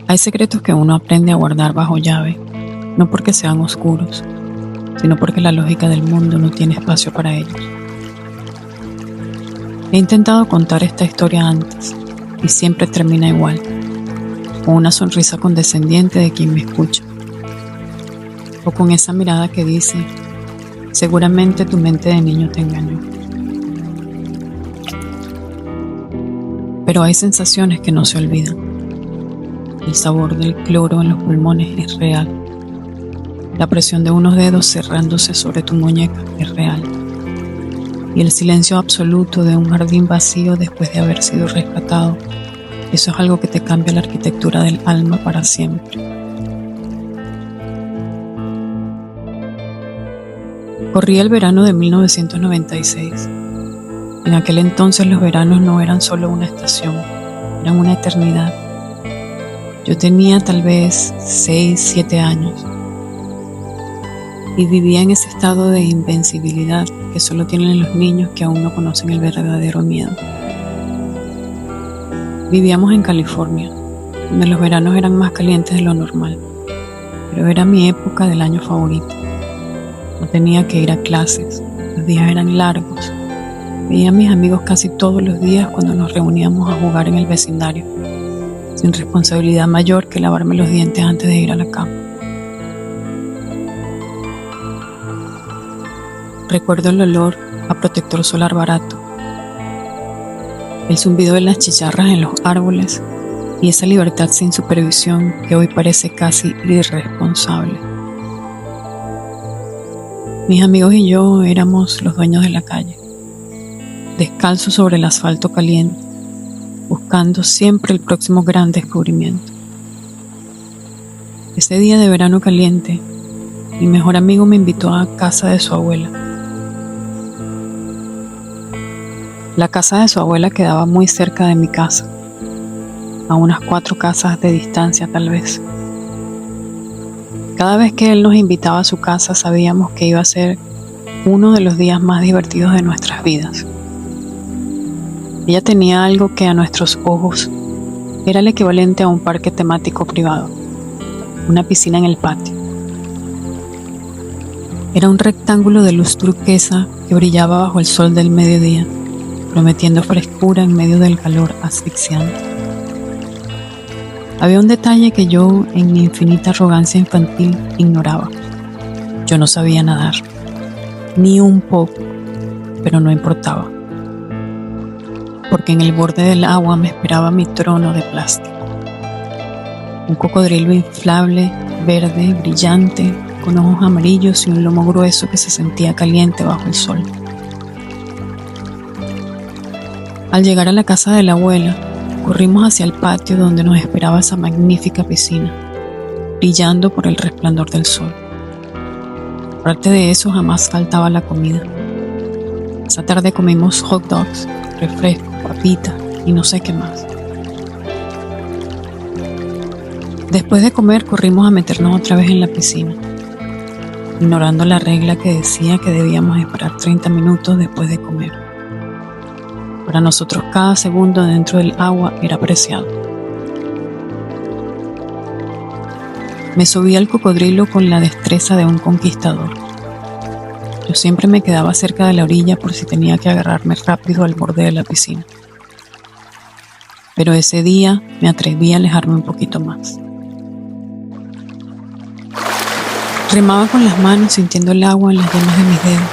Hay secretos que uno aprende a guardar bajo llave, no porque sean oscuros, sino porque la lógica del mundo no tiene espacio para ellos. He intentado contar esta historia antes y siempre termina igual, con una sonrisa condescendiente de quien me escucha, o con esa mirada que dice: seguramente tu mente de niño te engañó. Pero hay sensaciones que no se olvidan. El sabor del cloro en los pulmones es real. La presión de unos dedos cerrándose sobre tu muñeca es real. Y el silencio absoluto de un jardín vacío después de haber sido rescatado, eso es algo que te cambia la arquitectura del alma para siempre. Corría el verano de 1996. En aquel entonces los veranos no eran solo una estación, eran una eternidad. Yo tenía tal vez 6, 7 años y vivía en ese estado de invencibilidad que solo tienen los niños que aún no conocen el verdadero miedo. Vivíamos en California, donde los veranos eran más calientes de lo normal, pero era mi época del año favorita. No tenía que ir a clases, los días eran largos. Veía a mis amigos casi todos los días cuando nos reuníamos a jugar en el vecindario, sin responsabilidad mayor que lavarme los dientes antes de ir a la cama. Recuerdo el olor a protector solar barato, el zumbido de las chicharras en los árboles y esa libertad sin supervisión que hoy parece casi irresponsable. Mis amigos y yo éramos los dueños de la calle, descalzos sobre el asfalto caliente, buscando siempre el próximo gran descubrimiento. Ese día de verano caliente, mi mejor amigo me invitó a casa de su abuela. La casa de su abuela quedaba muy cerca de mi casa, a unas 4 casas de distancia tal vez. Cada vez que él nos invitaba a su casa sabíamos que iba a ser uno de los días más divertidos de nuestras vidas. Ella tenía algo que a nuestros ojos era el equivalente a un parque temático privado, una piscina en el patio. Era un rectángulo de luz turquesa que brillaba bajo el sol del mediodía, prometiendo frescura en medio del calor asfixiante. Había un detalle que yo, en mi infinita arrogancia infantil, ignoraba. Yo no sabía nadar, ni un poco, pero no importaba, porque en el borde del agua me esperaba mi trono de plástico. Un cocodrilo inflable, verde, brillante, con ojos amarillos y un lomo grueso que se sentía caliente bajo el sol. Al llegar a la casa de la abuela, corrimos hacia el patio donde nos esperaba esa magnífica piscina, brillando por el resplandor del sol. Aparte de eso, jamás faltaba la comida. Esa tarde comimos hot dogs, refresco, papita y no sé qué más. Después de comer, corrimos a meternos otra vez en la piscina, ignorando la regla que decía que debíamos esperar 30 minutos después de comer. Para nosotros cada segundo dentro del agua era preciado. Me subí al cocodrilo con la destreza de un conquistador. Yo siempre me quedaba cerca de la orilla por si tenía que agarrarme rápido al borde de la piscina. Pero ese día me atreví a alejarme un poquito más. Remaba con las manos sintiendo el agua en las yemas de mis dedos.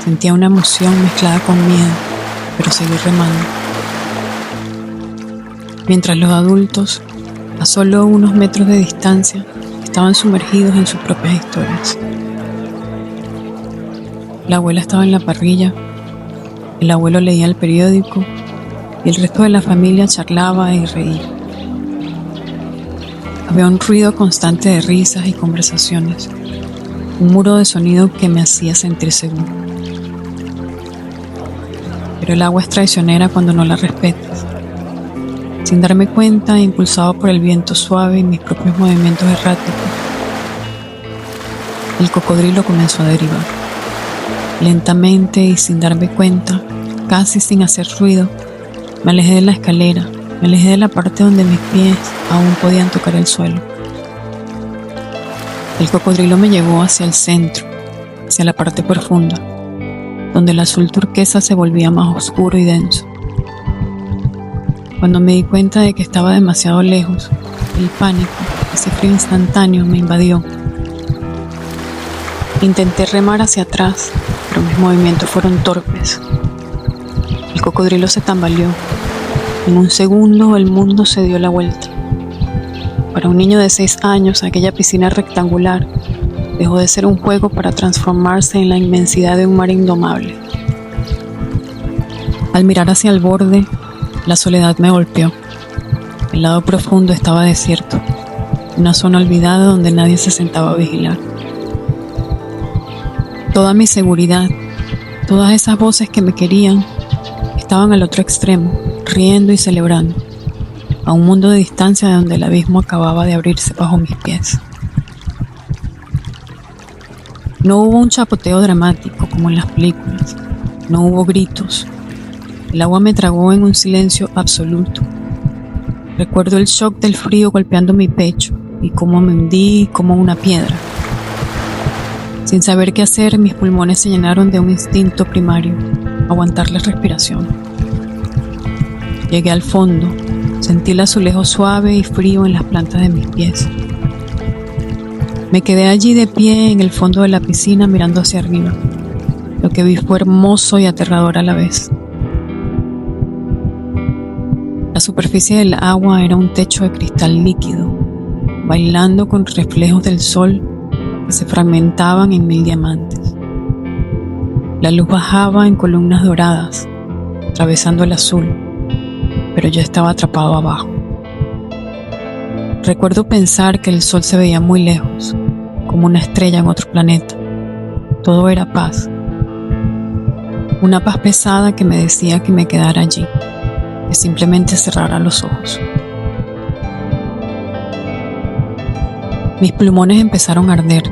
Sentía una emoción mezclada con miedo, pero seguí remando. Mientras los adultos, a solo unos metros de distancia, estaban sumergidos en sus propias historias. La abuela estaba en la parrilla, el abuelo leía el periódico y el resto de la familia charlaba y reía. Había un ruido constante de risas y conversaciones, un muro de sonido que me hacía sentir seguro. Pero el agua es traicionera cuando no la respetas. Sin darme cuenta, impulsado por el viento suave y mis propios movimientos erráticos, el cocodrilo comenzó a derivar. Lentamente y sin darme cuenta, casi sin hacer ruido, me alejé de la escalera, me alejé de la parte donde mis pies aún podían tocar el suelo. El cocodrilo me llevó hacia el centro, hacia la parte profunda, donde el azul turquesa se volvía más oscuro y denso. Cuando me di cuenta de que estaba demasiado lejos, el pánico, ese frío instantáneo, me invadió. Intenté remar hacia atrás, pero mis movimientos fueron torpes. El cocodrilo se tambaleó. En un segundo el mundo se dio la vuelta. Para un niño de 6 años, aquella piscina rectangular dejó de ser un juego para transformarse en la inmensidad de un mar indomable. Al mirar hacia el borde, la soledad me golpeó. El lado profundo estaba desierto, una zona olvidada donde nadie se sentaba a vigilar. Toda mi seguridad, todas esas voces que me querían, estaban al otro extremo, riendo y celebrando, a un mundo de distancia de donde el abismo acababa de abrirse bajo mis pies. No hubo un chapoteo dramático como en las películas, no hubo gritos. El agua me tragó en un silencio absoluto. Recuerdo el shock del frío golpeando mi pecho y cómo me hundí como una piedra. Sin saber qué hacer, mis pulmones se llenaron de un instinto primario, aguantar la respiración. Llegué al fondo, sentí el azulejo suave y frío en las plantas de mis pies. Me quedé allí de pie en el fondo de la piscina mirando hacia arriba. Lo que vi fue hermoso y aterrador a la vez. La superficie del agua era un techo de cristal líquido, bailando con reflejos del sol que se fragmentaban en 1000 diamantes. La luz bajaba en columnas doradas, atravesando el azul, pero yo estaba atrapado abajo. Recuerdo pensar que el sol se veía muy lejos, como una estrella en otro planeta. Todo era paz. Una paz pesada que me decía que me quedara allí, que simplemente cerrara los ojos. Mis pulmones empezaron a arder,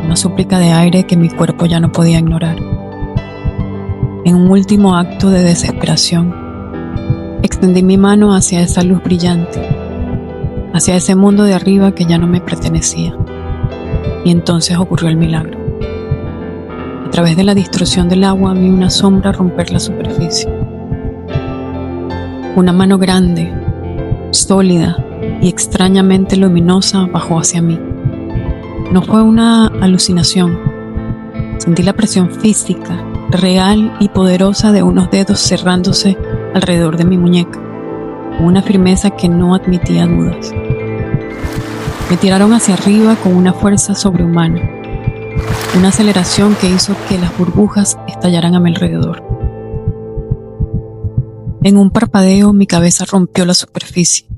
una súplica de aire que mi cuerpo ya no podía ignorar. En un último acto de desesperación, extendí mi mano hacia esa luz brillante, hacia ese mundo de arriba que ya no me pertenecía. Y entonces ocurrió el milagro. A través de la distorsión del agua vi una sombra romper la superficie. Una mano grande, sólida y extrañamente luminosa bajó hacia mí. No fue una alucinación. Sentí la presión física, real y poderosa de unos dedos cerrándose alrededor de mi muñeca, con una firmeza que no admitía dudas. Me tiraron hacia arriba con una fuerza sobrehumana, una aceleración que hizo que las burbujas estallaran a mi alrededor. En un parpadeo mi cabeza rompió la superficie.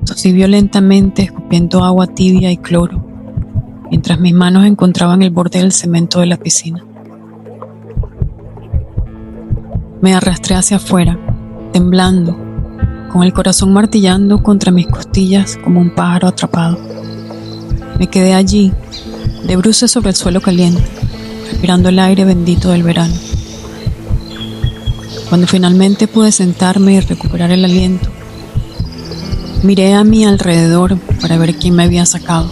Tosí violentamente escupiendo agua tibia y cloro, mientras mis manos encontraban el borde del cemento de la piscina. Me arrastré hacia afuera, temblando, con el corazón martillando contra mis costillas como un pájaro atrapado. Me quedé allí, de bruces sobre el suelo caliente, respirando el aire bendito del verano. Cuando finalmente pude sentarme y recuperar el aliento, miré a mi alrededor para ver quién me había sacado.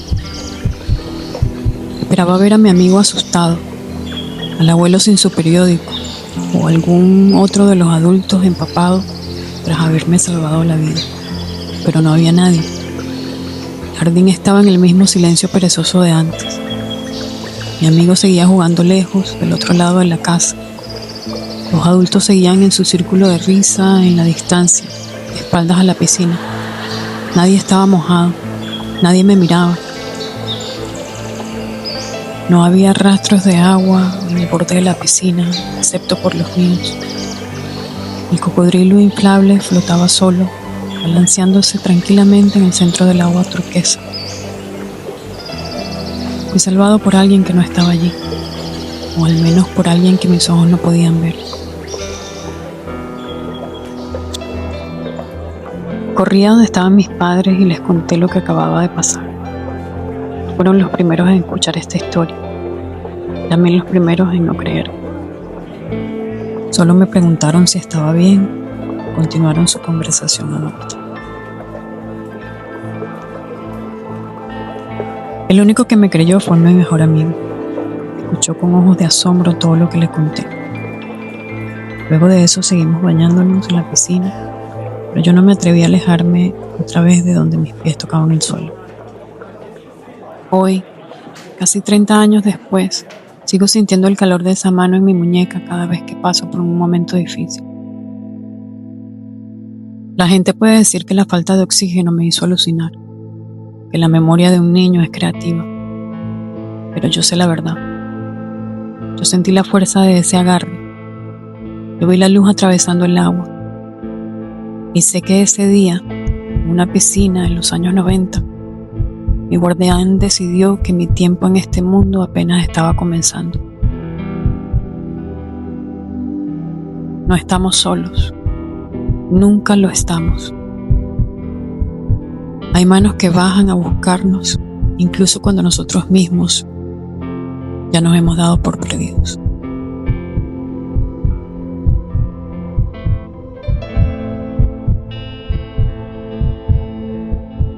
Esperaba ver a mi amigo asustado, al abuelo sin su periódico, o algún otro de los adultos empapado tras haberme salvado la vida. Pero no había nadie. El jardín estaba en el mismo silencio perezoso de antes. Mi amigo seguía jugando lejos, del otro lado de la casa. Los adultos seguían en su círculo de risa en la distancia, de espaldas a la piscina. Nadie estaba mojado, nadie me miraba. No había rastros de agua en el borde de la piscina, excepto por los míos. El cocodrilo inflable flotaba solo, balanceándose tranquilamente en el centro del agua turquesa. Fui salvado por alguien que no estaba allí, o al menos por alguien que mis ojos no podían ver. Corrí a donde estaban mis padres y les conté lo que acababa de pasar. Fueron los primeros en escuchar esta historia, también los primeros en no creer. Solo me preguntaron si estaba bien, continuaron su conversación adulta. El único que me creyó fue mi mejor amigo. Escuchó con ojos de asombro todo lo que le conté. Luego de eso seguimos bañándonos en la piscina, pero yo no me atreví a alejarme otra vez de donde mis pies tocaban el suelo. Hoy, casi 30 años después, sigo sintiendo el calor de esa mano en mi muñeca cada vez que paso por un momento difícil. La gente puede decir que la falta de oxígeno me hizo alucinar, que la memoria de un niño es creativa, pero yo sé la verdad. Yo sentí la fuerza de ese agarre. Yo vi la luz atravesando el agua. Y sé que ese día, en una piscina en los años 90, mi guardián decidió que mi tiempo en este mundo apenas estaba comenzando. No estamos solos. Nunca lo estamos. Hay manos que bajan a buscarnos, incluso cuando nosotros mismos ya nos hemos dado por perdidos.